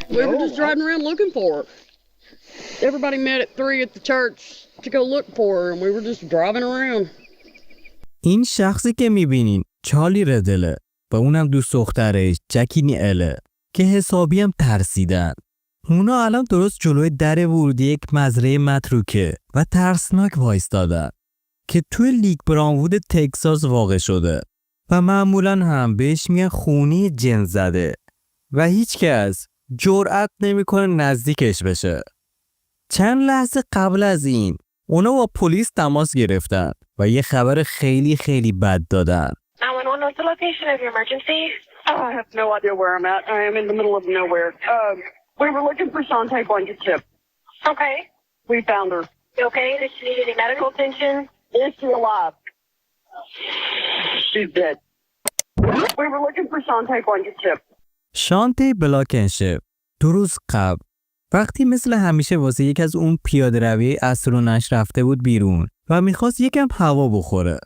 We were just driving around looking for her. Everybody met at 3 at the church to go look for her, and we were just driving around. این شخصی که میبینین چارلی ردله و اونم دوست دخترش جکی نیله که حسابی هم ترسیدن. اونا الان درست جلوی در ورودی یک مزرعه متروکه و ترسناک وایستادن که توی لیک براونوود تگزاس واقع شده و معمولا هم بهش میگن خونی جن زده و هیچ کس جرئت نمیکنه نزدیکش بشه. چند لحظه قبل از این اونا با پلیس تماس گرفتن و یه خبر خیلی بد دادن. 911, what's the location of your emergency? I have no idea where I'm at. I am in the middle of nowhere. We were looking for Shantae Blankenship. Okay. We found her. You okay? Does she need any medical attention? Is she alive? She's dead. We were looking for Shantae Blankenship. شانتی بلاکنشپ 2 روز قبل وقتی مثل همیشه واسه یک از اون پیاده روی استرونش رفته بود بیرون و میخواست یکم هوا بخوره.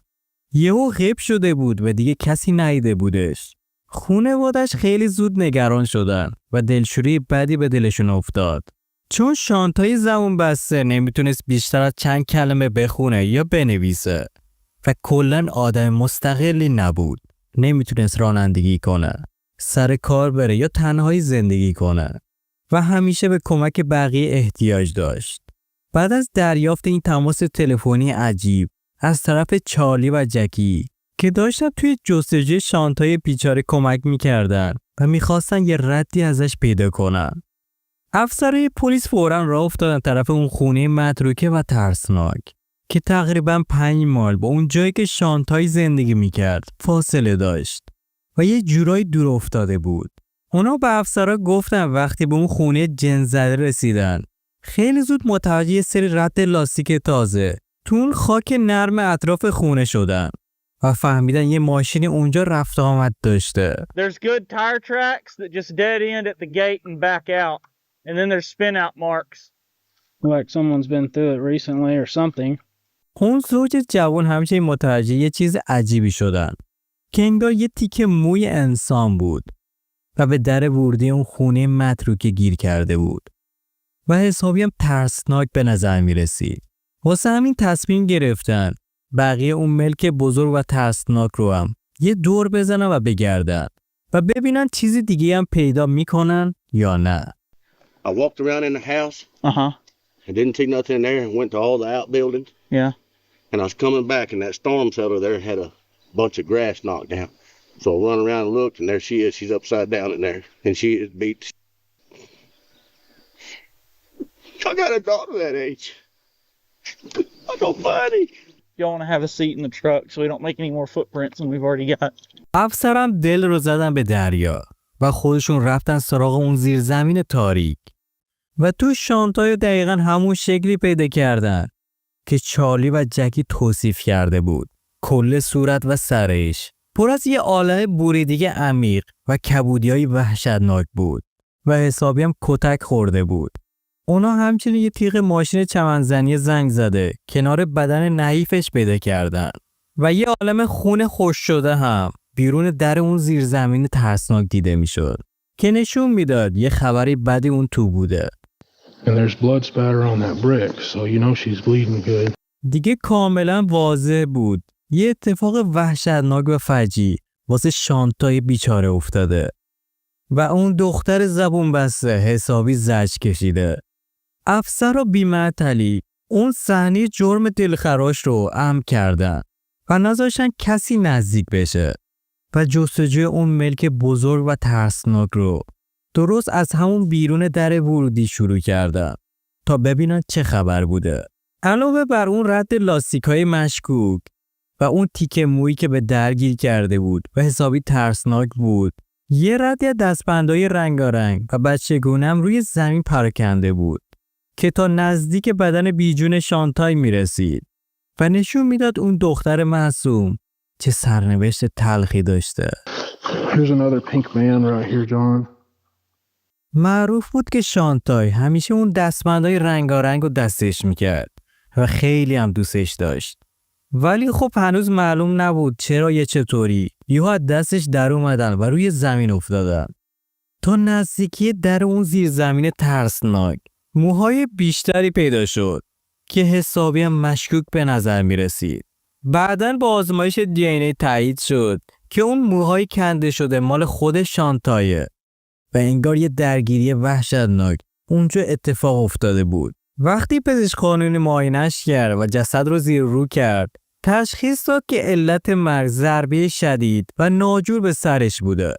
یهو غیب شده بود و دیگه کسی ندیده بودش. خانواده‌اش خیلی زود نگران شدن و دلشوری بدی به دلشون افتاد. چون شانتای زبون بسته نمیتونست بیشتر از چند کلمه بخونه یا بنویسه و کلاً آدم مستقلی نبود. نمیتونست رانندگی کنه، سر کار بره یا تنهایی زندگی کنه و همیشه به کمک بقیه احتیاج داشت. بعد از دریافت این تماس تلفنی عجیب از طرف چارلی و جکی که داشتن توی جستجوی شانتای بیچاره کمک میکردن و میخواستن یه ردی ازش پیدا کنن، افسرهای پلیس فوراً راه افتادن طرف اون خونه متروکه و ترسناک که تقریباً 5 مایل با اون جایی که شانتای زندگی میکرد فاصله داشت و یه جورایی دور افتاده بود. اونا به افسرها گفتن وقتی به اون خونه جن زده رسیدن خیلی زود متوجه یه سری رد لاستیک تازه تو اون خاک نرم اطراف خونه شدن و فهمیدن یه ماشینی اونجا رفت آمد داشته. There's good tire tracks that just dead end at the gate and back out. And then there's spin out marks. Like someone's been through it recently or something. اون زوج جوان همیشه متوجه یه چیز عجیبی شدن که انگار یه تیکه موی انسان بود و به در ورودی اون خونه متروکه گیر کرده بود و حسابی هم ترسناک به نظر می رسید. واسه همین تصمیم گرفتن بقیه اون ملک بزرگ و ترسناک رو هم یه دور بزنن و بگردن و ببینن چیزی دیگه هم پیدا میکنن یا نه. I walked around in the house. Uh-huh. I didn't see nothing in there and went to all the outbuildings. Yeah. And I was coming back and that storm cellar there had a bunch of grass knocked down. So I run around and looked and there she is. She's upside down in there. And she is beat. I got a daughter that age. I'm so funny. Y'all want to have a seat in the truck so we don't make any more footprints than we've already got. افسرم دل رو زدن به دریا و خودشون رفتن سراغ اون زیرزمین تاریک و تو شانتای دقیقاً همون شکلی پیدا کردن که چارلی و جکی توصیف کرده بود. کل صورت و سرش پر از یه عالمه بریدگی عمیق و کبودیای وحشتناک بود و حسابی هم کتک خورده بود. اونا همچنین یه تیغ ماشین چمنزنی زنگ زده کنار بدن نحیفش پیدا کردن و یه عالمه خون خشک شده هم بیرون در اون زیرزمین ترسناک دیده میشد که نشون میداد یه خبری بدی اون تو بوده. And there's blood spatter on that brick, so you know she's bleeding good. دیگه کاملا واضح بود یه اتفاق وحشتناک و فجیع واسه شانتای بیچاره افتاده و اون دختر زبون بسته حسابی زجر کشیده. افسر و بی‌معطلی اون صحنه جرم دلخراش رو امن کردن و نذاشتن کسی نزدیک بشه و جستجوی اون ملک بزرگ و ترسناک رو درست از همون بیرون در ورودی شروع کردن تا ببینن چه خبر بوده. علاوه بر اون رد لاستیک‌های مشکوک و اون تیکه مویی که به درگیر کرده بود و حسابی ترسناک بود، یه ردی از دستبندهای رنگارنگ و بچگونه هم روی زمین پراکنده بود که تا نزدیک بدن بیجون شانتای میرسید و نشون میداد اون دختر معصوم چه سرنوشت تلخی داشته. Here's another pink man right here, John. معروف بود که شانتای همیشه اون دستبندهای رنگارنگ رو دستش میکرد و خیلی هم دوستش داشت. ولی خب هنوز معلوم نبود چرا یه چطوری یهو از دستش در اومدن و روی زمین افتادن تا نزدیکی در اون زیرزمین ترسناک موهای بیشتری پیدا شد که حسابی هم مشکوک به نظر می رسید. بعداً با آزمایش دی ان ای تایید شد که اون موهای کنده شده مال خود شانتایه و انگار یه درگیری وحشتناک اونجا اتفاق افتاده بود. وقتی پزشک قانونی معاینش کرد و جسد رو زیر رو کرد، تشخیص داد که علت مرگ ضربه شدید و ناجور به سرش بوده.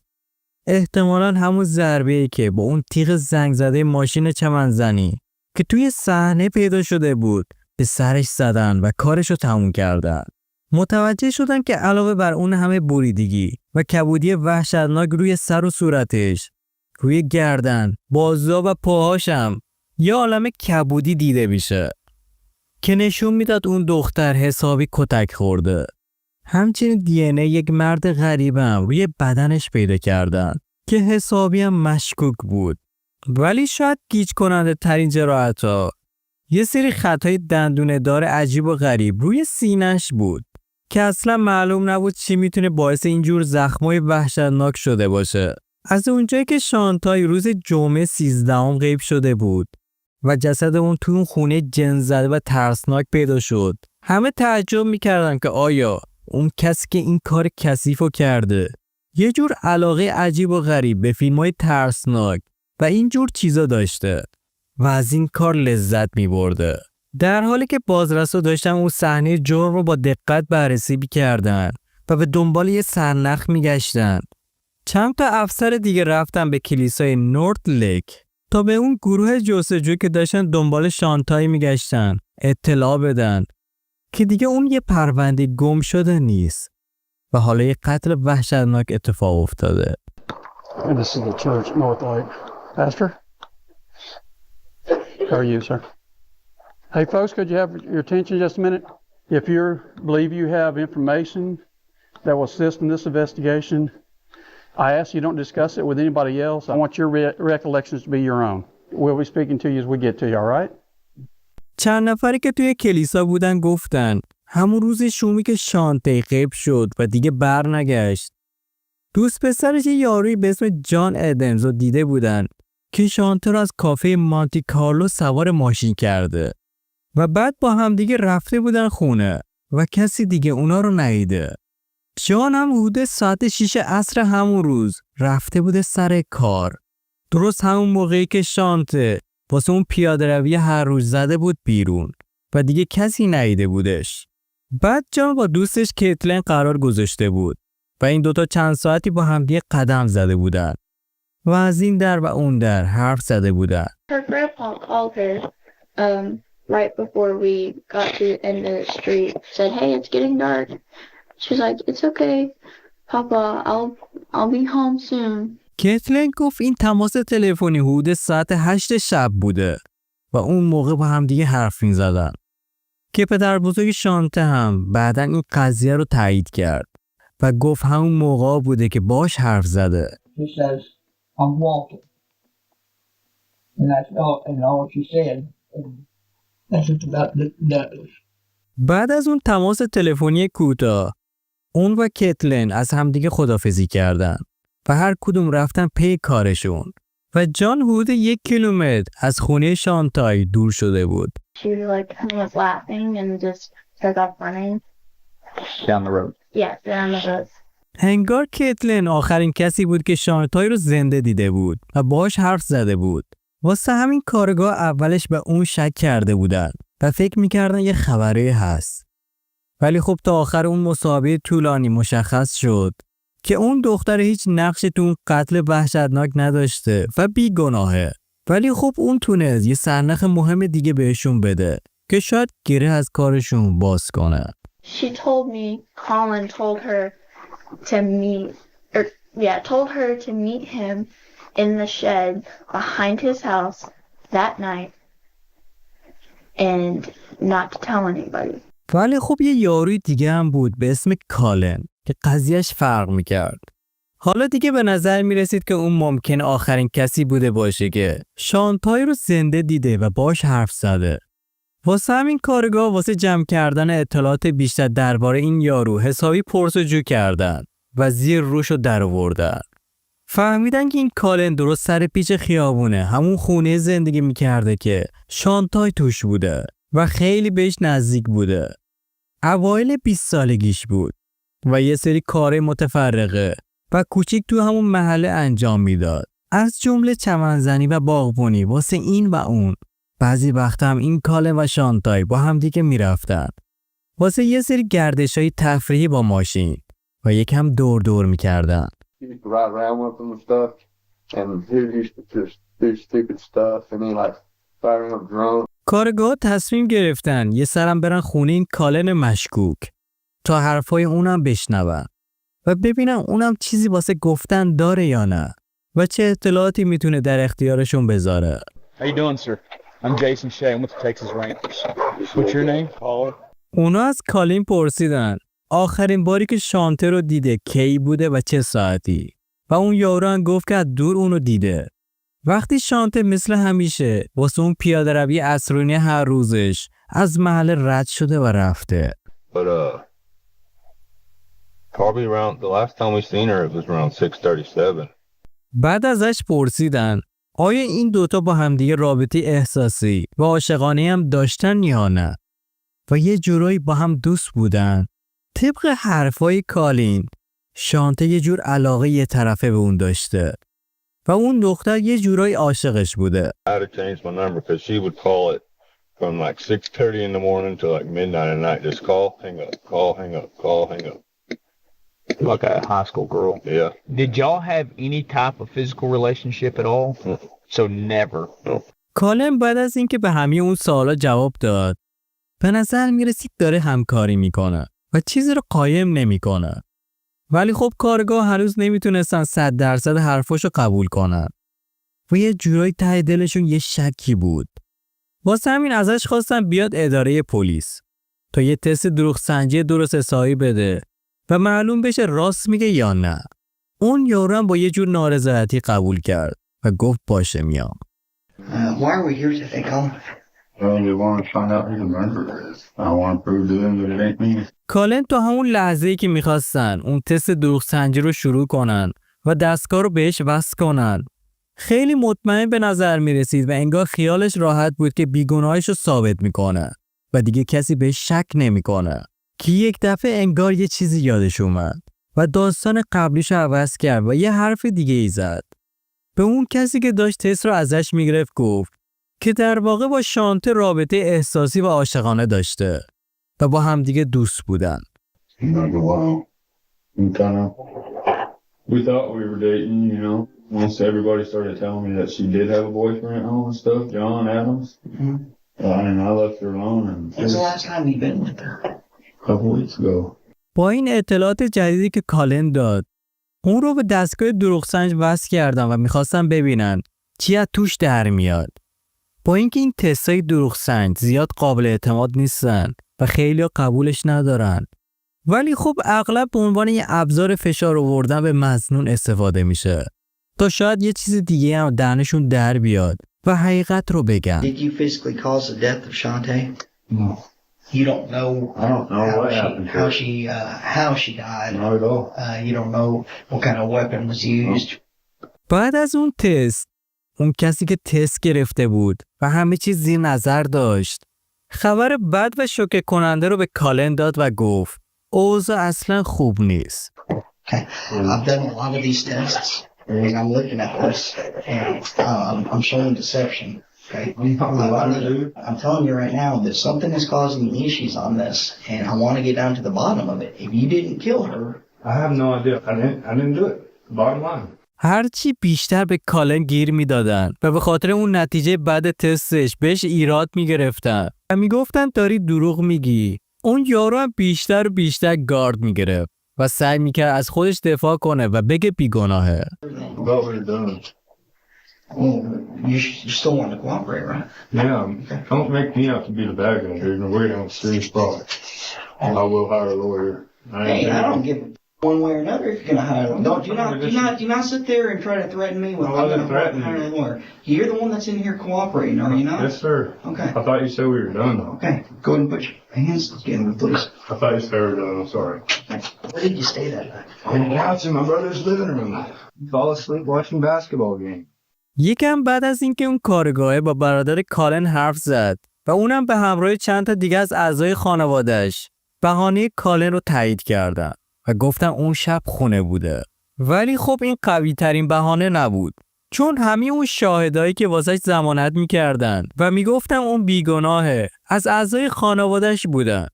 احتمالاً همون ضربه‌ای که با اون تیغ زنگ زده ماشین چمنزنی که توی صحنه پیدا شده بود به سرش زدن و کارشو تموم کردن. متوجه شدن که علاوه بر اون همه بریدگی و کبودی وحشتناک روی سر و صورتش، روی گردن، بازوها و پاهاشم یه عالم کبودی دیده میشه که نشون میداد اون دختر حسابی کتک خورده. همچنین دی ان ای یک مرد غریبه هم روی بدنش پیدا کردن که حسابی هم مشکوک بود. ولی شاید گیج کننده ترین جراحت‌ها یه سری خطای دندونه دار عجیب و غریب روی سینه‌اش بود که اصلا معلوم نبود چی میتونه باعث اینجور زخمای وحشتناک شده باشه. از اونجایی که شانتای روز جمعه 13 غیب شده بود و جسد اون تو اون خونه جن زده و ترسناک پیدا شد، همه تعجب میکردن که آیا اون کسی که این کار کثیفو کرده یه جور علاقه عجیب و غریب به فیلم‌های ترسناک و اینجور چیزا داشته و از این کار لذت می‌برده. در حالی که بازرسا داشتن اون صحنه جرم رو با دقت بررسی می‌کردن و به دنبال یه سرنخ می‌گشتن، چند تا افسر دیگه رفتن به کلیسای نورت لیک تا به اون گروه جستجو که داشتن دنبال شانتای می‌گشتن اطلاع بدن که دیگه اون یه پرونده گم شده نیست و حالا یه قتل وحشتناک اتفاق افتاده. And this is the church, North Lake. Pastor? How are you, sir? Hey, folks, could you have your attention just a minute? If you believe you have information that will assist in this investigation, I ask you don't discuss it with anybody else. I want your recollections to be your own. We'll be speaking to you as we get to you, all right? چند نفری که توی کلیسا بودن گفتن همون روز شومی که شانته غیب شد و دیگه بر نگشت، دوست پسرش یه یاروی به اسم جان ادمز رو دیده بودن که شانته رو از کافه مانتی کارلو سوار ماشین کرده و بعد با هم دیگه رفته بودن خونه و کسی دیگه اونا رو ندیده. جان هم حدود ساعت 6 عصر همون روز رفته بوده سر کار، درست همون موقعی که شانته واسه اون پیاده روی هر روز زده بود بیرون و دیگه کسی ندیده بودش. بعد جان با دوستش کیتلین قرار گذاشته بود و این دوتا چند ساعتی با هم دیگه قدم زده بودن و از این در و اون در حرف زده بودن. Her grandpa called her right before we got to the end of the street. Said, "Hey, it's getting dark." She's like, "It's okay, Papa. I'll be home soon." کیتلین گفت این تماس تلفنی حدود ساعت 8 شب بوده و اون موقع با هم دیگه حرف می‌زدن که پدر بزرگ شانته هم بعداً این قضیه رو تایید کرد و گفت همون موقع بوده که باش حرف زده. She says, "I'm walking." And that's all she said. That's just about that. بعد از اون تماس تلفنی کوتاه، اون و کیتلین از همدیگه خداحافظی کردن و هر کدوم رفتن پی کارشون و جان حدود 1 کیلومتر از خونه شانتای دور شده بود. She like was laughing and just took off running. Down the road. Yeah, down the road. هنگار کیتلین آخرین کسی بود که شانتای رو زنده دیده بود و باهاش حرف زده بود. واسه همین کارگاه اولش به اون شک کرده بودن و فکر میکردن یه خبری هست. ولی خب تا آخر اون مصاحبه طولانی مشخص شد که اون دختر هیچ نقشی تو اون قتل وحشتناک نداشته و بیگناهه. ولی خب اون تونست یه سرنخ مهم دیگه بهشون بده که شاید گره از کارشون باز کنه. She told me Colin told her to meet him in the shed behind his house that night and not to tell anybody. ولی خب یه یاروی دیگه هم بود به اسم کالن که قضیهش فرق میکرد. حالا دیگه به نظر میرسید که اون ممکن آخرین کسی بوده باشه که شانتای رو زنده دیده و باش حرف زده. واسه همین کارگاه واسه جمع کردن اطلاعات بیشتر درباره این یارو حسابی پرسجو کردن و زیر روشو در آوردن. فهمیدن که این کالن درست سر پیچ خیابونه، همون خونه زندگی میکرده که شانتای توش بوده و خیلی بهش نزدیک بوده. اوایل 20 سالگیش بود و یه سری کار متفرقه و کوچیک تو همون محله انجام میداد، از جمله چمنزنی و باغبونی واسه این و اون. بعضی وقت هم این کالن و شانتای با هم دیگه میرفتن واسه یه سری گردشای تفریحی با ماشین و یکم دور میکردن. He used to ride around with them and stuff, and he used to just do stupid stuff, and then like firing up drones. کارگاه تصمیم گرفتن یه سرم برن خونه این کالن مشکوک تا حرفای اونم بشنون و ببینن اونم چیزی واسه گفتن داره یا نه و چه اطلاعاتی میتونه در اختیارشون بذاره. How you doing, sir? I'm Jason Shea. I'm with the Texas Rangers. What's your name? Paul. اونا از کالین پرسیدن آخرین باری که شانته رو دیده کی بوده و چه ساعتی و اون یارو هم گفت که از دور اونو دیده. وقتی شانته مثل همیشه واسه اون پیاده روی عصرونی هر روزش از محل رد شده و رفته. But probably around the last time we seen her, it was around 6:37. بعد ازش پرسیدن آیا این دوتا با همدیگه رابطه احساسی و عاشقانه هم داشتن یا نه و یه جورایی با هم دوست بودن. طبق حرفای کالین شانته یه جور علاقه یه طرفه به اون داشته و اون دختر یه جورایی عاشقش بوده. I had to change my number because she would call it from like 6:30 in the morning to like midnight at night. Just call, hang up, call, hang up, call, hang up. Like a high school girl. Yeah. Did y'all have any type of physical relationship at all? So never. کالن بعد از اینکه به همه اون سوالا جواب داد به نظر میرسید داره همکاری میکنه و چیزی رو قایم نمیکنه. ولی خب کارگاه هنوز نمیتونستن 100% حرفاشو قبول کنن و یه جورایی ته دلشون یه شکی بود. واسه همین ازش خواستن بیاد اداره پلیس تا یه تست دروغ سنجی درست حسابی بده و معلوم بشه راست میگه یا نه. اون یارو هم با یه جور نارضایتی قبول کرد و گفت باشه میام. Why are we here today, Colin? Well, they want to find out who the murderer is. I want to prove to them that it ain't me. کالن تا همون لحظه‌ای که میخواستن اون تست دروغ سنجی رو شروع کنن و دستگاه رو بهش وصل کنن خیلی مطمئن به نظر میرسید و انگار خیالش راحت بود که بیگناهیش رو ثابت میکنه و دیگه کسی بهش شک نمیکنه که یک دفعه انگار یه چیزی یادش اومد و داستان قبلیش رو عوض کرد و یه حرف دیگه ای زد. به اون کسی که داشت تست رو ازش میگرفت گفت که در واقع با شانته رابطه احساسی و عاشقانه داشته و با همدیگه دوست بودن. We thought we were dating, you know. Once everybody started telling me that she did have a boyfriend at home and stuff, John Adams. And I left her alone. When's the last time you've been with her? A couple weeks ago. با این اطلاعات جدیدی که کالن داد اون رو به دستگاه دروغسنج وصل کردن و میخواستن ببینن چی از توش در میاد. با اینکه این تستای دروغسنج زیاد قابل اعتماد نیستن و خیلی قبولش ندارن ولی خب اغلب به عنوان یه ابزار فشار آوردن به مظنون استفاده میشه تا شاید یه چیز دیگه هم دهنشون در بیاد و حقیقت رو بگن. Did you physically cause the death of Shantae? No. You don't know. I don't know what happened. How she died. Not at all. You don't know what kind of weapon was used. بعد از اون تست اون کسی که تست گرفته بود و همه چیز زیر نظر داشت خبر بد و شوکه کننده رو به کالن داد و گفت اوضاع اصلا خوب نیست. Okay. I've done a lot of these tests and I'm looking at this and I'm showing deception. Okay. I'm telling you right now that something is causing issues on this and I want to get down to the bottom of it. If you didn't kill her, I have no idea. I didn't do it. Bottom line. هرچی بیشتر به کالن گیر میدادن و به خاطر اون نتیجه بعد تستش بهش ایراد میگرفتن و میگفتن داری دروغ میگی. اون یارو هم بیشتر و بیشتر گارد میگرفت و سعی میکرد از خودش دفاع کنه و بگه بیگناهه. you still want to cooperate, right? Yeah, don't make me out to be the bad guy here. We're in a serious problem. I will hire a lawyer. Hey, I don't give one way or another if you're gonna hire one. Do not sit there and try to threaten me with I'm gonna hire a lawyer. You're the one that's in here cooperating, are you not? Yes, sir. Okay. I thought you said we were done though. Okay. Go ahead and put your hands together, please. I thought you said we were done. I'm sorry. Where did you stay that night? On the couch in my brother's living room. Fall asleep watching basketball game. یکم بعد از اینکه اون کارگاهه با برادر کالن حرف زد و اونم به همراه چند تا دیگه از اعضای خانواده‌اش بهانه کالن رو تایید کردن و گفتن اون شب خونه بوده. ولی خب این قوی ترین بهانه نبود، چون همه اون شاهدایی که واسش ضمانت میکردن و میگفتن اون بیگناهه از اعضای خانواده‌اش بودن.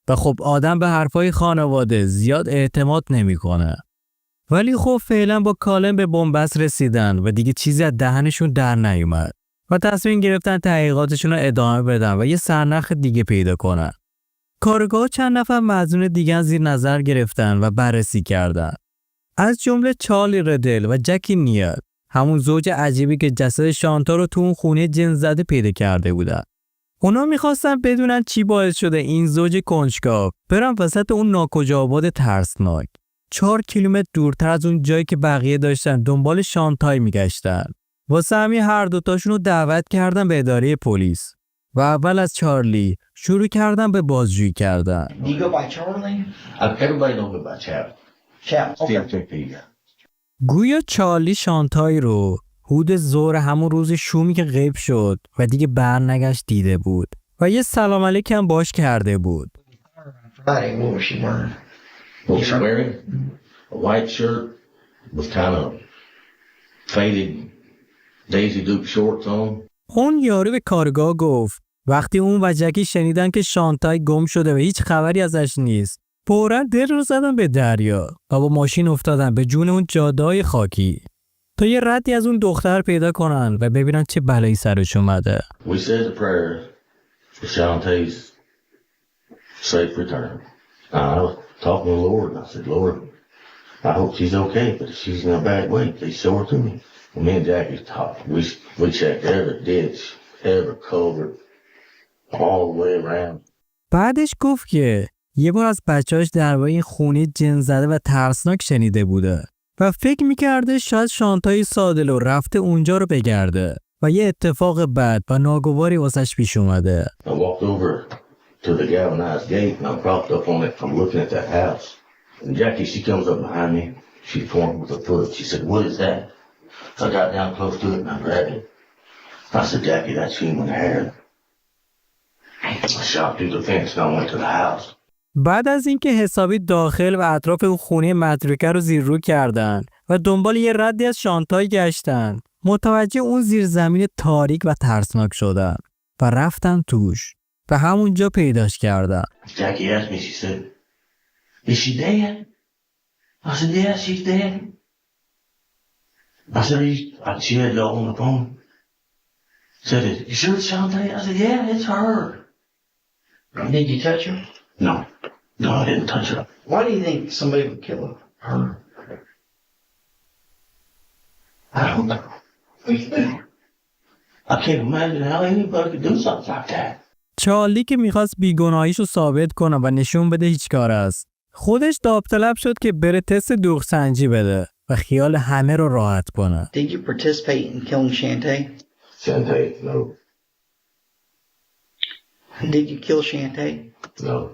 و خب آدم به حرفای خانواده زیاد اعتماد نمیکنه. ولی خب فعلا با کالن به بنبست رسیدن و دیگه چیزی از دهنشون در نیومد و تصمیم گرفتن تحقیقاتشون رو ادامه بدن و یه سرنخ دیگه پیدا کنن. کارگاه چند نفر مظنون دیگه زیر نظر گرفتن و بررسی کردن، از جمله چارلی ردل و جکی نیر، همون زوج عجیبی که جسد شانتا رو تو اون خونه جن زده پیدا کرده بودن. اونا میخواستن بدونن چی باعث شده این زوج کنجکاو برن وسط اون ناکجا آباد ترسناک 4 کیلومتر دورتر از اون جایی که بقیه داشتن دنبال شانتای میگشتن. واسه همین هر دوتاشون رو دعوت کردن به اداره پلیس و اول از چارلی شروع کردن به بازجویی کردن. Do you go by Charlie? Everybody don't go by Chad. Chad. Okay. CFTP. گویا چارلی شانتای رو حدود ظهر همون روز شومی که غیب شد و دیگه برنگشت دیده بود و یه سلام علیک هم باش کرده بود. Friday, what was she wearing? What was she wearing? A white shirt with kind of faded Daisy Duke shorts on. اون یارو به کارگاه گفت وقتی اون و جکی شنیدن که شانتای گم شده و هیچ خبری ازش نیست، فوراً دل رو زدن به دریا و با ماشین افتادن به جون اون جاده‌های خاکی تا یه ردی از اون دختر پیدا کنن و ببینن چه بلایی سرش اومده. We said a prayer for Shantae's safe return. I was talking to the Lord, and I said, Lord, I hope she's okay, but if she's in a bad way, please show her to me. And me and Jackie talked. We checked every ditch, every culvert, all the way around. بعدش گفت که یه بار از بچه‌هاش درباره این خونه جن زده و ترسناک شنیده بوده و فکر میکرده شاید شانتای سادلو رفته اونجا رو بگرده و یه اتفاق بد و ناگواری واسش پیش اومده. I walked over to the galvanized gate and I'm propped up on it from looking at that house. And Jackie, she comes up behind me. She pointed with her foot. She said, what is that? So I got down close to it and I grabbed it. I said, Jackie, that's human hair. I shot through the fence and I went to the house. بعد از اینکه حسابی داخل و اطراف اون خونه متروکه رو زیر رو کردن و دنبال یه ردی از شانتای گشتن، متوجه اون زیرزمین تاریک و ترسناک شدن و رفتن توش و همونجا پیداش کردن. Jackie asked me, she said, is she dead? I said, yeah, she's dead. I said, she had y'all on the phone. Said, you sure it's Shantae? I said, yeah, it's her. Did you touch her? No, I didn't touch her. Why do you think somebody would kill her? Her. I don't know. I can't imagine how anybody could do something like that. چارلی که میخواست بیگناهیشو ثابت کنه و نشون بده هیچ کار است، خودش داوطلب شد که بره تست دوغ سنجی بده و خیال همه رو راحت کنه. Did you participate in killing Shantae? Shantae, no. Did you kill Shantae? No.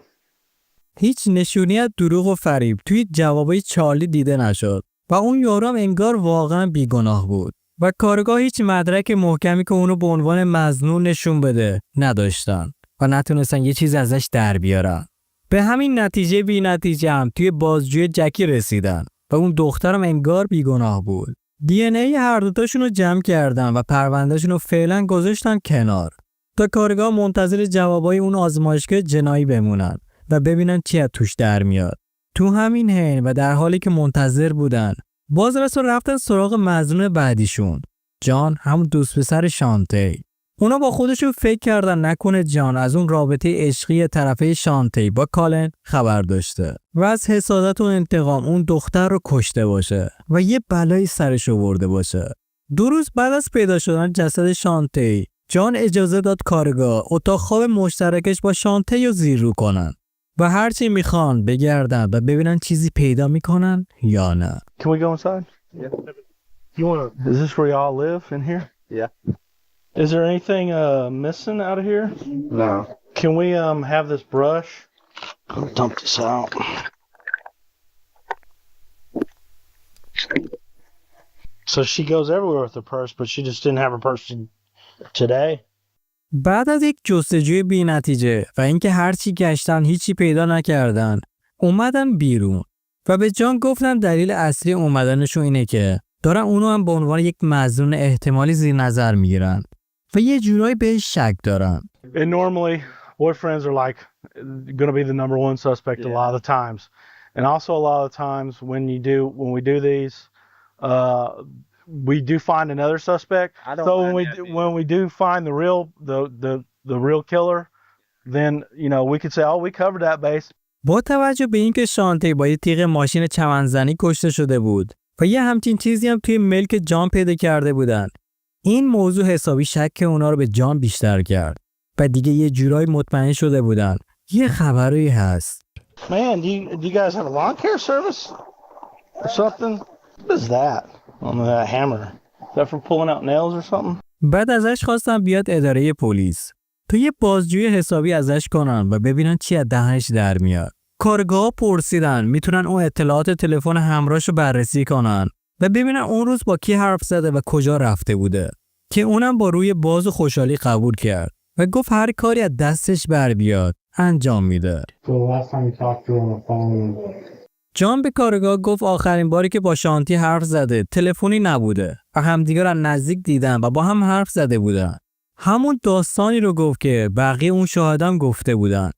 هیچ نشونی از دروغ و فریب توی جوابای چارلی دیده نشد و اون یارو هم انگار واقعا بیگناه بود و کارگاه هیچ مدرک محکمی که اونو به عنوان مظنون نشون بده نداشتن و نتونستن یه چیز ازش در بیارن. به همین نتیجه بی نتیجه هم توی بازجویی جکی رسیدن و اون دخترم انگار بیگناه بود. دی ان ای هر دوتاشون رو جمع کردن و پروندهشون رو فعلا گذاشتن کنار تا کارگاه منتظر جوابای اون آزمایشگاه جنایی بمونن و ببینن چی از توش در میاد. تو همین حین و در حالی که منتظر بودن، باز رفتن سراغ مظنون بعدیشون، جان، همون دوست پسر شانتی. اونا با خودشون فکر کردن نکنه جان از اون رابطه عشقی طرفه شانتی با کالن خبر داشته و از حسادت و انتقام اون دختر رو کشته باشه و یه بلایی سرش آورده باشه. 2 روز بعد از پیدا شدن جسد شانتی، جان اجازه داد کارگاه اتاق خواب مشترکش با شانتی رو زیر رو کنن و هرچی میخوان بگردن و ببینن چیزی پیدا میکنن یا نه. Can we go inside? Yeah. You wanna? Is this where y'all live in here? Yeah. Is there anything missing out of here? No. Can we have this brush? I'll dump this out. So she goes everywhere with her purse, but she just didn't have her purse today. بعد از یک جستجوی بی‌نتیجه و اینکه هرچی گشتن هیچی پیدا نکردن، اومدن بیرون و به جان گفتن دلیل اصلی اومدنشون اینه که دارن اونو هم به عنوان یک مظنون احتمالی زیر نظر میگیرن و یه جورایی بهش شک دارن. And normally, boyfriends are like going to be the number one suspect a lot of the times. And also a lot of the times when we do these, we do find another suspect. So when we do find the real killer, then we could say, oh, we covered that base. با توجه به اینکه شانتی با یه تیغ ماشین چمنزنی کشته شده بود و یه همچین چیزی هم توی ملک جان پیدا کرده بودن، این موضوع حسابی شک اونا رو به جان بیشتر کرد و دیگه یه جورایی مطمئن شده بودن یه خبری هست. Man, do you guys have a lawn care service or something? What is that on that hammer? Is that for pulling out nails or something? بعد ازش خواستم بیاد اداره پلیس تا یه بازجویی حسابی ازش کنن و ببینن چی از دهنش در میاد. کارگاه پرسیدن میتونن اون اطلاعات تلفن همراهشو بررسی کنن و ببینن اون روز با کی حرف زده و کجا رفته بوده، که اونم با روی باز و خوشحالی قبول کرد و گفت هر کاری از دستش بر بیاد انجام میده. جان به کارگاه گفت آخرین باری که با شانتی حرف زده تلفنی نبوده و همدیگه رو نزدیک دیدن و با هم حرف زده بودن. همون داستانی رو گفت که بقیه اون شاهدان گفته بودن.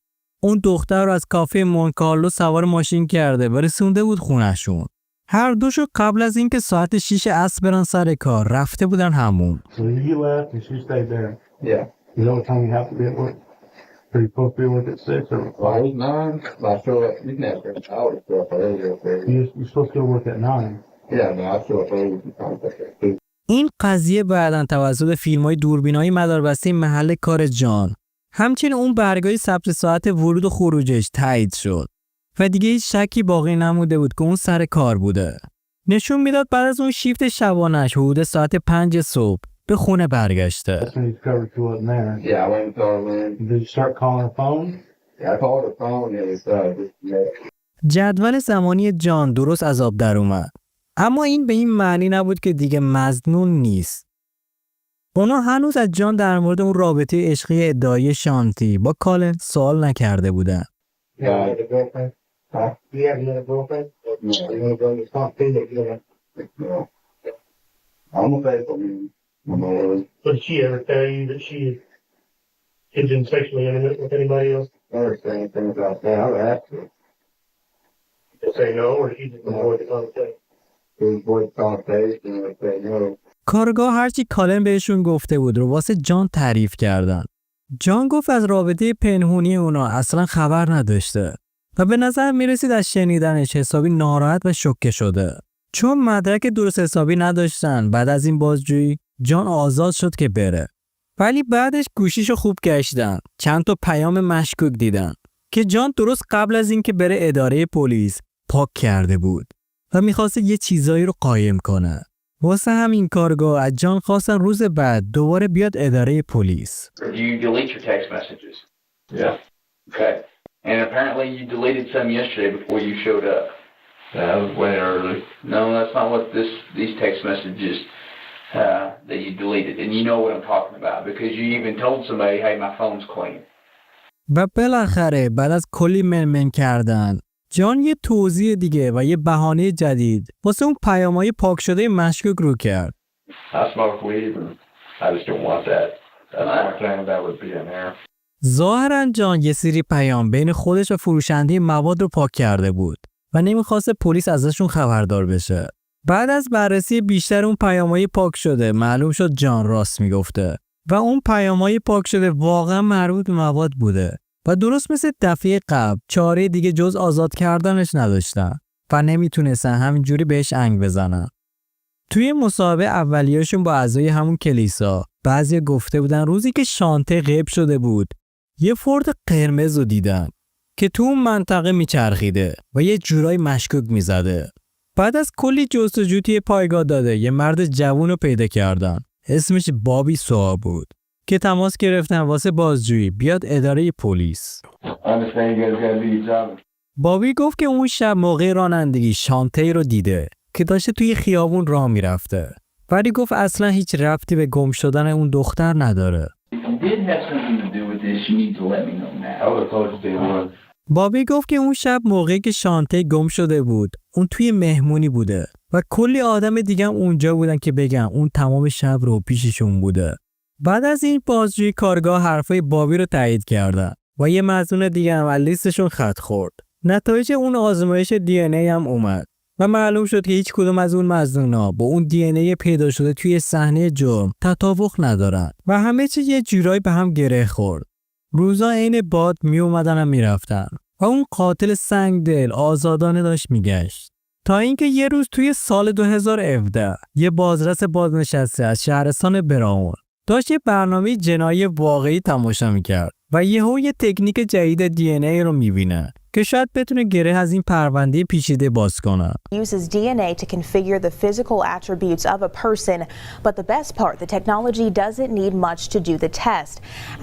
اون دختر رو از کافه مونکارلو سوار ماشین کرده و رسونده بود خونه‌شون. هر دوشو قبل از اینکه ساعت 6 عصر برن سر کار رفته بودن همون. So you left and she stayed there? Yeah. You know what time you have to be at work? Are you supposed to be at work at 6 or? Well, I was 9, but I show up, you can ask her. I would show up earlier. You're supposed to go work at 9? Yeah, no, I show up early. این قضیه بعداً توسط فیلم‌های دوربینای مداربسته محل کار جان، همچنین اون برگای ثبت ساعت ورود و خروجش تایید شد و دیگه هیچ شکی باقی نمونده بود که اون سر کار بوده. نشون میداد بعد از اون شیفت شبانش حدود ساعت 5 صبح به خونه برگشته. جدول زمانی جان درست از آب در اومد، اما این به این معنی نبود که دیگه مظنون نیست. اونا هنوز از جان در مورد اون رابطه عشقی ادعای شانتی با کالن سوال نکرده بودن. Did she ever tell you that she had been sexually intimate with anybody else? Never saying things like that. I would ask her. To say no, or she just avoid the conversation? She avoid the conversation and say no. کارگاه هرچی کالن بهشون گفته بود رو واسه جان تعریف کردن. جان گفت از رابطه پنهونی اونا اصلا خبر نداشته و به نظر میرسید از شنیدنش حسابی ناراحت و شوکه شده. چون مدرک درست حسابی نداشتن بعد از این بازجویی جان آزاد شد که بره. ولی بعدش گوشیشو خوب گشتن. چند تا پیام مشکوک دیدن که جان درست قبل از اینکه بره اداره پلیس پاک کرده بود و میخواست یه چیزایی رو قایم کنه. واسه همین کارگاه از جان خواستن روز بعد دوباره بیاد اداره پلیس. Or do you delete your text messages? Yeah. Okay. And apparently you deleted some yesterday before you showed up. That was way early. No, that's not what these text messages that you deleted. And you know what I'm talking about because you even told somebody, hey, my phone's clean. و بالاخره بعد از کلی منمن کردن جان یه توضیح دیگه و یه بهانه جدید واسه اون پیام‌های پاک شده مشکوک رو کرد. I smoke weed and I just don't want that. That's one thing that would be in there. ظاهراً جان یه سری پیام بین خودش و فروشنده مواد رو پاک کرده بود و نمیخواسته پلیس ازشون خبردار بشه. بعد از بررسی بیشتر اون پیام‌های پاک شده معلوم شد جان راست میگفته و اون پیام‌های پاک شده واقعا مربوط به مواد بوده و درست مثل دفعه قبل چاره دیگه جز آزاد کردنش نداشتن و نمیتونستن همینجوری بهش انگ بزنن. توی مصاحبه اولیه‌شون با اعضای همون کلیسا بعضی گفته بودن روزی که شانته غیب شده بود یه فورد قرمز رو دیدن که تو اون منطقه میچرخیده و یه جورای مشکوک میزده. بعد از کلی جستجو توی پایگاه داده یه مرد جوون رو پیدا کردن. اسمش بابی سوها بود که تماس گرفتن واسه بازجویی بیاد اداره پلیس. بابی گفت که اون شب موقع رانندگی شانته رو دیده که داشته توی خیابون راه میرفته. ولی گفت اصلا هیچ ربطی به گم شدن اون دختر نداره. بابی گفت که اون شب موقعی که شانته گم شده بود اون توی مهمونی بوده و کلی آدم دیگه هم اونجا بودن که بگن اون تمام شب رو پیششون بوده. بعد از این بازجویی کارگاه حرفای بابی رو تایید کردن و یه مظنون دیگه هم از لیستشون خط خورد. نتایج اون آزمایش دی ان ای هم اومد و معلوم شد که هیچ کدوم از اون مظنونا با اون دی ان ای پیدا شده توی صحنه جرم تطابق ندارن و همه چی یه جورایی به هم گره خورد. روزا عین باد می اومدن و میرفتن و اون قاتل سنگدل آزادانه داشت میگشت تا اینکه یه روز توی سال 2017 یه بازرس بازنشسته از شهرستان براون داشت یه برنامه جنایی واقعی تماشا میکرد و یهو یه تکنیک جدید دی ان ای رو میبینه که شاید بتونه گره از این پرونده پیچیده باز کنه. Uses DNA to configure the physical attributes of a person, but the best part, the technology doesn't need much to do the test.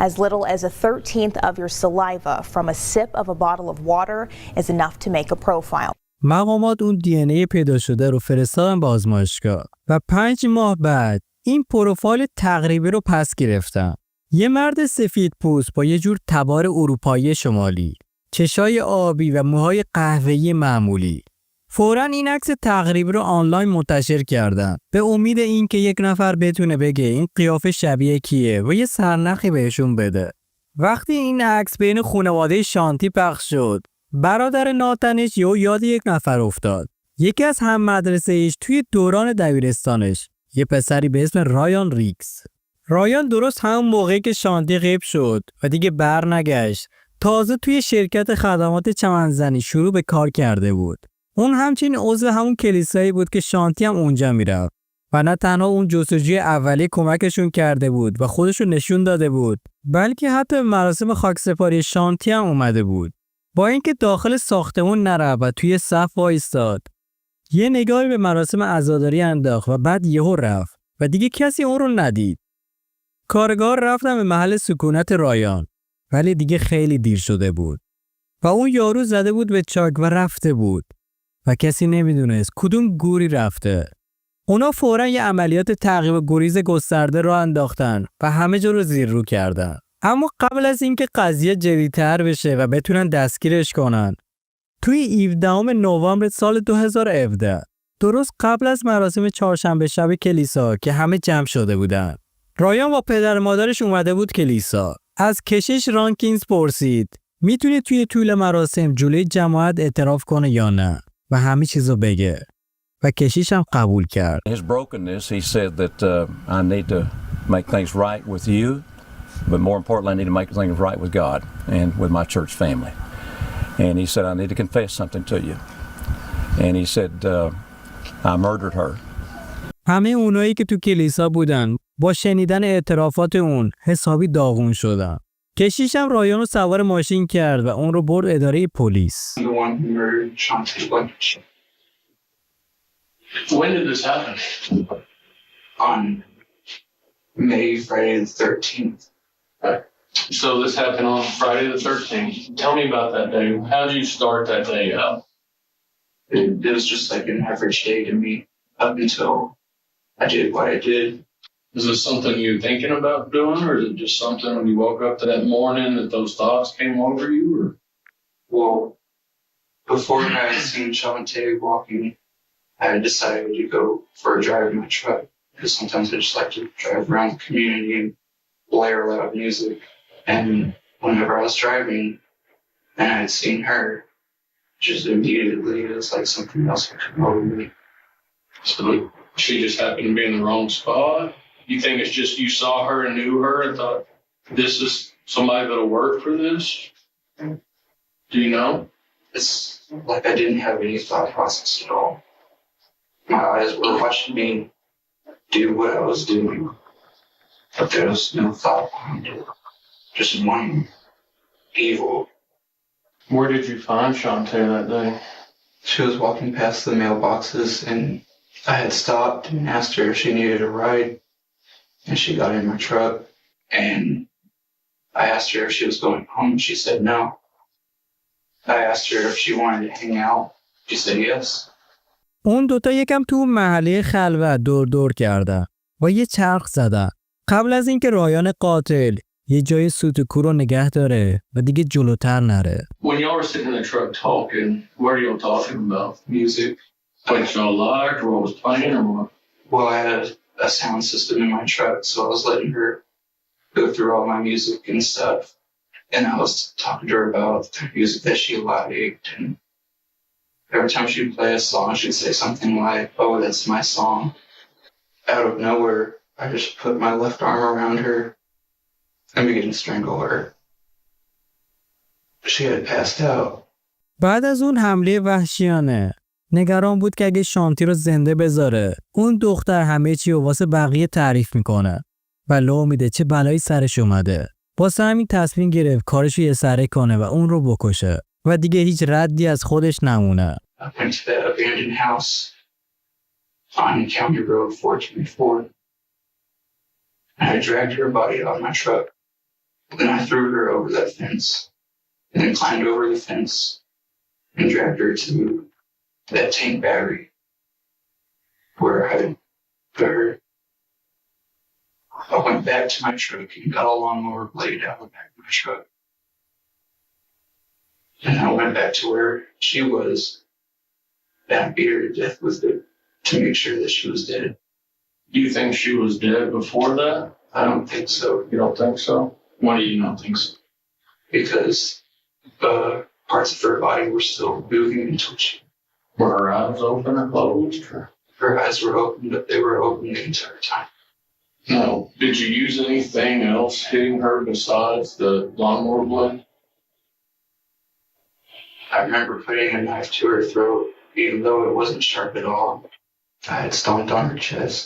As little as a 13th of your saliva from a sip of a bottle of water is enough to make a profile. مقامات اون دی ان ای پیدا شده رو فرستادن به آزمایشگاه و 5 ماه بعد این پروفایل تقریبی رو پس گرفتن. یه مرد سفید پوست با یه جور تبار اروپایی شمالی، چشای آبی و موهای قهوه‌ای معمولی. فوراً این عکس تقریبی رو آنلاین منتشر کردن به امید اینکه یک نفر بتونه بگه این قیافه شبیه کیه و یه سرنخی بهشون بده. وقتی این عکس بین خانواده شانتی پخش شد، برادر ناتنش یاد یک نفر افتاد. یکی از هم مدرسه ایش توی دوران دبیرستانش، یه پسری به اسم رایان ریکس. رایان درست همون موقعی که شانتی غیب شد و دیگه بر نگشت، تازه توی شرکت خدمات چمنزنی شروع به کار کرده بود. اون همچنین عضو همون کلیسایی بود که شانتی هم اونجا میرفت و نه تنها اون جستجوی اولیه کمکشون کرده بود و خودشون نشون داده بود، بلکه حتی به مراسم خاکسپاری شانتی هم اومده بود. با اینکه داخل ساختمون نرفت و توی صف وایستاد، یه نگاهی به مراسم عزاداری انداخت و بعد یهو رفت و دیگه کسی اون رو ندید. کارگار رفتن به محل سکونت رایان، ولی دیگه خیلی دیر شده بود و اون یارو زده بود به چاک و رفته بود و کسی نمیدونست کدوم گوری رفته. اونا فوراً یه عملیات تعقیب و گریز گسترده رو انداختن و همه جا رو زیر رو کردن. اما قبل از اینکه قضیه جدی‌تر بشه و بتونن دستگیرش کنن، توی 17 نوامبر سال 2017 درست قبل از مراسم چهارشنبه شب کلیسا که همه جمع شده بودن، رایان با پدر مادرش اومده بود کلیسا. از کشیش رانکینز پرسید میتونه توی طول مراسم جلوی جماعت اعتراف کنه یا نه و همه چیزو بگه و کشیش هم قبول کرد. His brokenness, he said that I need to make things right with you, but more importantly I need to make things right with God and with my church family. And he said I need to confess something to you. And he said I murdered her. همه اونایی که تو کلیسا بودن با شنیدن اعترافات اون حسابی داغون شدن. کشیش هم رایان رو سوار ماشین کرد و اون رو برد اداره پلیس. When did this happen? On Friday the 13th. So this happened on Friday the 13th. Tell me about that day. How did you start that day out? It was just like an average day to me up until I did what I did. Is this something you're thinking about doing, or is it just something when you woke up to that morning that those thoughts came over you? Or? Well, before I had seen Shavante walking, I had decided to go for a drive in my truck, because sometimes I just like to drive around the community and blare loud music. And whenever I was driving and I had seen her, just immediately it was like something else had come over me. So she just happened to be in the wrong spot? You think it's just you saw her and knew her and thought, this is somebody that'll work for this? Do you know? It's like I didn't have any thought process at all. My eyes were watching me do what I was doing, but there was no thought behind it. Just one evil. Where did you find Shantae that day? She was walking past the mailboxes, and I had stopped and asked her if she needed a ride, and she got in my truck, and I asked her if she was going home. She said no. I asked her if she wanted to hang out. She said yes. اون دوتا یکم تو اون محله خلوت دور کردن و یه چرخ زدن قبل از اینکه رایان قاتل یه جای سوتکو رو نگه داره و دیگه جلوتر نره. When y'all were sitting in the truck talking, what are y'all talking about? Music? What y'all liked or what was playing or what? Well, I had a sound system in my truck, so I was letting her go through all my music and stuff. And I was talking to her about the music that she liked. And every time she'd play a song, she'd say something like, "Oh, that's my song." Out of nowhere, I just put my left arm around her and began to strangle her. She had passed out. بعد از اون حمله وحشیانه نگران بود که اگه شانتی رو زنده بذاره اون دختر همه چی رو واسه بقیه تعریف میکنه و لو میده چه بلایی سرش اومده. واسه همین تصمیم گرفت کارشو یه سره کنه و اون رو بکشه و دیگه هیچ ردی از خودش نمونه. I went to that abandoned house on County Road 424. And I dragged her body out of my truck. Then I threw her over that fence. And then climbed over the fence and dragged her to that tank battery where I put her. I went back to my truck and got a lawnmower blade out of the back of my truck. And I went back to where she was. And I beat her to death with it to make sure that she was dead. You think she was dead before that? I don't think so. You don't think so? Why do you not think so? Because parts of her body were still moving and twitching. Were her eyes open or closed? Her eyes were open, but they were open the entire time. No. Did you use anything else hitting her besides the lawnmower blade? I remember putting a knife to her throat, even though it wasn't sharp at all. I had stomped on her chest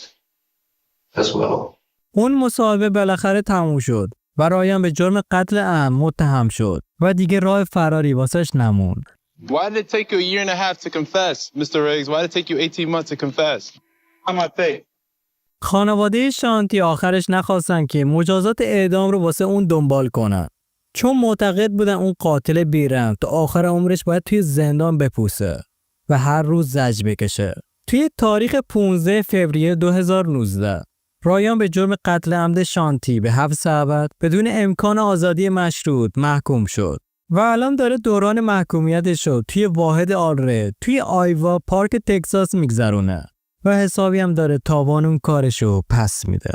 as well. اون مصاحبه بالاخره تموم شد و رایان به جرم قتل عمد متهم شد و دیگه راه فراری واسش نموند. Why did it take you a year and a half to confess, Mr. Riggs? Why did it take you 18 months to confess? On my faith. خانواده شانتی آخرش نخواستن که مجازات اعدام رو واسه اون دنبال کنن. چون معتقد بودن اون قاتل بیرحم تا آخر عمرش باید توی زندان بپوسه و هر روز زجر بکشه. توی تاریخ 15 فوریه 2019 رایان به جرم قتل عمد شانتی به حبس ابد بدون امکان آزادی مشروط محکوم شد و الان داره دوران محکومیتش رو توی واحد آلرد توی آیوا پارک تگزاس میگذرونه و حسابی هم داره تاوان اون کارشو پس میده.